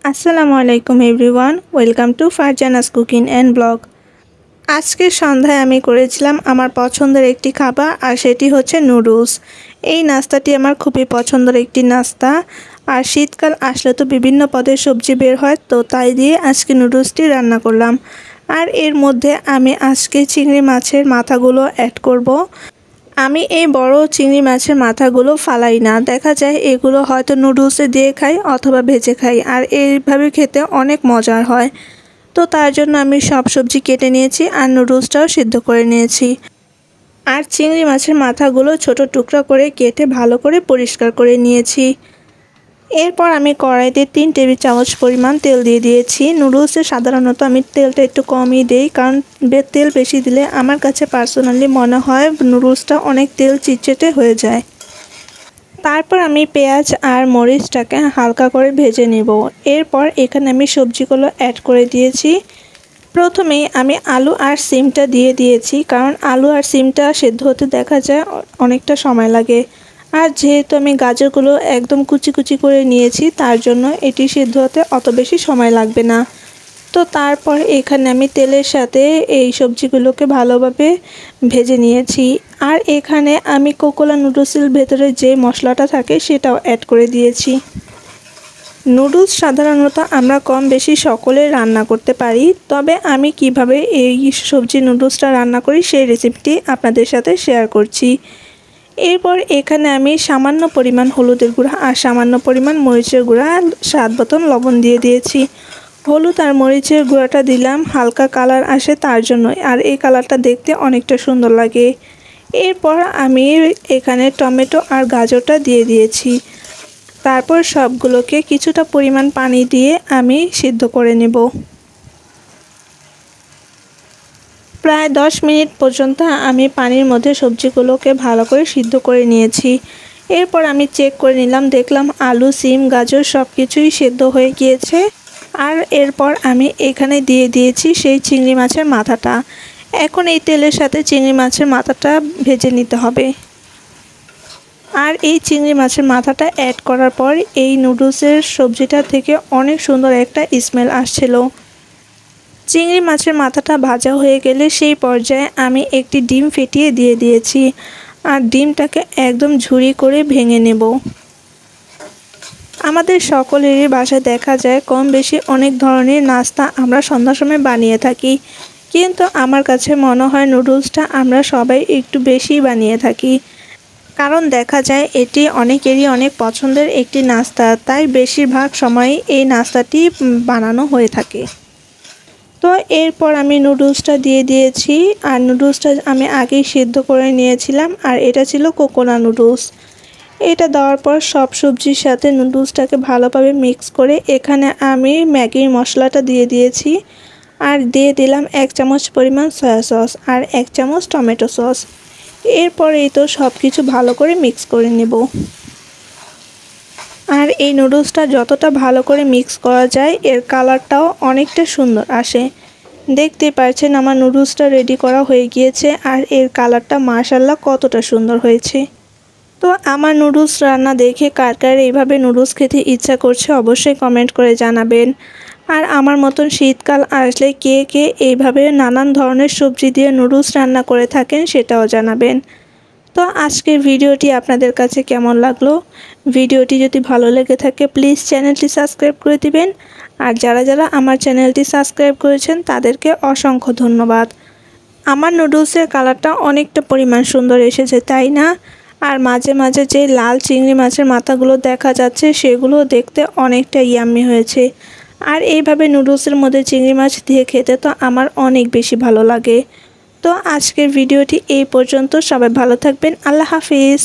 আসসালামু আলাইকুম everyone, welcome to Farzana's cooking and blog. আজকের সন্ধ্যায় আমি করেছিলাম আমার পছন্দের একটি খাবার, আর সেটি হচ্ছে নুডলস। এই নাস্তাটি আমার খুবই পছন্দের একটি নাস্তা, আর শীতকাল আসলে তো বিভিন্ন পদের সবজি বের হয়, তো তাই দিয়ে আজকে নুডলসটি রান্না করলাম। আর এর মধ্যে আমি আজকে চিংড়ি মাছের মাথাগুলো অ্যাড করব। আমি এই বড় চিংড়ি মাছের মাথাগুলো ফালাই না, দেখা যায় এগুলো হয়তো নুডলসে দিয়ে খাই অথবা ভেজে খাই, আর এইভাবে খেতে অনেক মজার হয়। তো তার জন্য আমি সব সবজি কেটে নিয়েছি আর নুডলসটাও সিদ্ধ করে নিয়েছি। আর চিংড়ি মাছের মাথাগুলো ছোট টুকরা করে কেটে ভালো করে পরিষ্কার করে নিয়েছি। এরপর আমি কড়াইতে 3 টেবিল চামচ পরিমাণ তেল দিয়ে দিয়েছি। নুডলসে সাধারণত আমি তেলটা একটু কমই দিই, কারণ তেল বেশি দিলে আমার কাছে পার্সোনালি মনে হয় নুডলসটা অনেক তেল চিটচিটে হয়ে যায়। তারপর আমি পেঁয়াজ আর মরিচটাকে হালকা করে ভেজে নেব। এরপর এখানে আমি সবজিগুলো অ্যাড করে দিয়েছি। প্রথমেই আমি আলু আর সিমটা দিয়ে দিয়েছি, কারণ আলু আর সিমটা সেদ্ধ হতে দেখা যায় অনেকটা সময় লাগে। আর যেহেতু আমি গাজরগুলো একদম কুচি কুচি করে নিয়েছি, তার জন্য এটি সিদ্ধ হতে অত বেশি সময় লাগবে না। তো তারপর এখানে আমি তেলের সাথে এই সবজিগুলোকে ভালোভাবে ভেজে নিয়েছি। আর এখানে আমি কোকোলা নুডলসের ভেতরে যে মশলাটা থাকে সেটাও অ্যাড করে দিয়েছি। নুডলস সাধারণত আমরা কম বেশি সকলে রান্না করতে পারি, তবে আমি কিভাবে এই সবজি নুডলসটা রান্না করি সেই রেসিপিটি আপনাদের সাথে শেয়ার করছি। এরপর এখানে আমি সামান্য পরিমাণ হলুদের গুঁড়া আর সামান্য পরিমাণ মরিচের গুঁড়া, স্বাদ মতন লবণ দিয়ে দিয়েছি। হলুদ আর মরিচের গুঁড়াটা দিলাম হালকা কালার আসে তার জন্য, আর এই কালারটা দেখতে অনেকটা সুন্দর লাগে। এরপর আমি এখানে টমেটো আর গাজরটা দিয়ে দিয়েছি। তারপর সবগুলোকে কিছুটা পরিমাণ পানি দিয়ে আমি সিদ্ধ করে নেব। প্রায় 10 মিনিট পর্যন্ত আমি পানির মধ্যে সবজিগুলোকে ভালো করে সিদ্ধ করে নিয়েছি। এরপর আমি চেক করে নিলাম, দেখলাম আলু, সিম, গাজর সব কিছুই সিদ্ধ হয়ে গিয়েছে। আর এরপর আমি এখানে দিয়ে দিয়েছি সেই চিংড়ি মাছের মাথাটা। এখন এই তেলের সাথে চিংড়ি মাছের মাথাটা ভেজে নিতে হবে। আর এই চিংড়ি মাছের মাথাটা অ্যাড করার পর এই নুডলসের সবজিটা থেকে অনেক সুন্দর একটা স্মেল আসছিল। চিংড়ি মাছের মাথাটা ভাজা হয়ে গেলে সেই পর্যায়ে আমি একটি ডিম ফেটিয়ে দিয়ে দিয়েছি, আর ডিমটাকে একদম ঝুরি করে ভেঙে নেব। আমাদের সকলেরই বাসায় দেখা যায় কম বেশি অনেক ধরনের নাস্তা আমরা সন্ধ্যার সময় বানিয়ে থাকি, কিন্তু আমার কাছে মনে হয় নুডলসটা আমরা সবাই একটু বেশি বানিয়ে থাকি, কারণ দেখা যায় এটি অনেকেরই অনেক পছন্দের একটি নাস্তা, তাই বেশিরভাগ সময় এই নাস্তাটি বানানো হয়ে থাকে। তো এরপর আমি নুডলসটা দিয়ে দিয়েছি, আর নুডলসটা আমি আগেই সিদ্ধ করে নিয়েছিলাম, আর এটা ছিল কোকোনা নুডলস। এটা দেওয়ার পর সব সবজির সাথে নুডলসটাকে ভালোভাবে মিক্স করে এখানে আমি ম্যাগির মশলাটা দিয়ে দিয়েছি, আর দিয়ে দিলাম 1 চামচ পরিমাণ সয়া সস আর 1 চামচ টমেটো সস। এরপরেই তো সব কিছু ভালো করে মিক্স করে নেব। আর এই নুডলসটা যতটা ভালো করে মিক্স করা যায় এর কালারটাও অনেকটা সুন্দর আসে। দেখতে পাচ্ছেন আমার নুডলসটা রেডি করা হয়ে গিয়েছে, আর এর কালারটা মাশাআল্লাহ কতটা সুন্দর হয়েছে। তো আমার নুডলস রান্না দেখে কার কার এইভাবে নুডলস খেতে ইচ্ছা করছে অবশ্যই কমেন্ট করে জানাবেন। আর আমার মতন শীতকাল আসলে কে কে এইভাবে নানান ধরনের সবজি দিয়ে নুডলস রান্না করে থাকেন সেটাও জানাবেন। তো আজকের ভিডিওটি আপনাদের কাছে কেমন লাগলো? ভিডিওটি যদি ভালো লেগে থাকে প্লিজ চ্যানেলটি সাবস্ক্রাইব করে দিবেন, আর যারা যারা আমার চ্যানেলটি সাবস্ক্রাইব করেছেন তাদেরকে অসংখ্য ধন্যবাদ। আমার নুডলসের কালারটা অনেকটা পরিমাণ সুন্দর এসেছে, তাই না? আর মাঝে মাঝে যে লাল চিংড়ি মাছের মাথাগুলো দেখা যাচ্ছে সেগুলো দেখতে অনেকটা ইয়াম্মি হয়েছে। আর এইভাবে নুডলসের মধ্যে চিংড়ি মাছ দিয়ে খেতে তো আমার অনেক বেশি ভালো লাগে। তো আজকের ভিডিওটি এই পর্যন্ত, সবাই ভালো থাকবেন, আল্লাহ হাফিজ।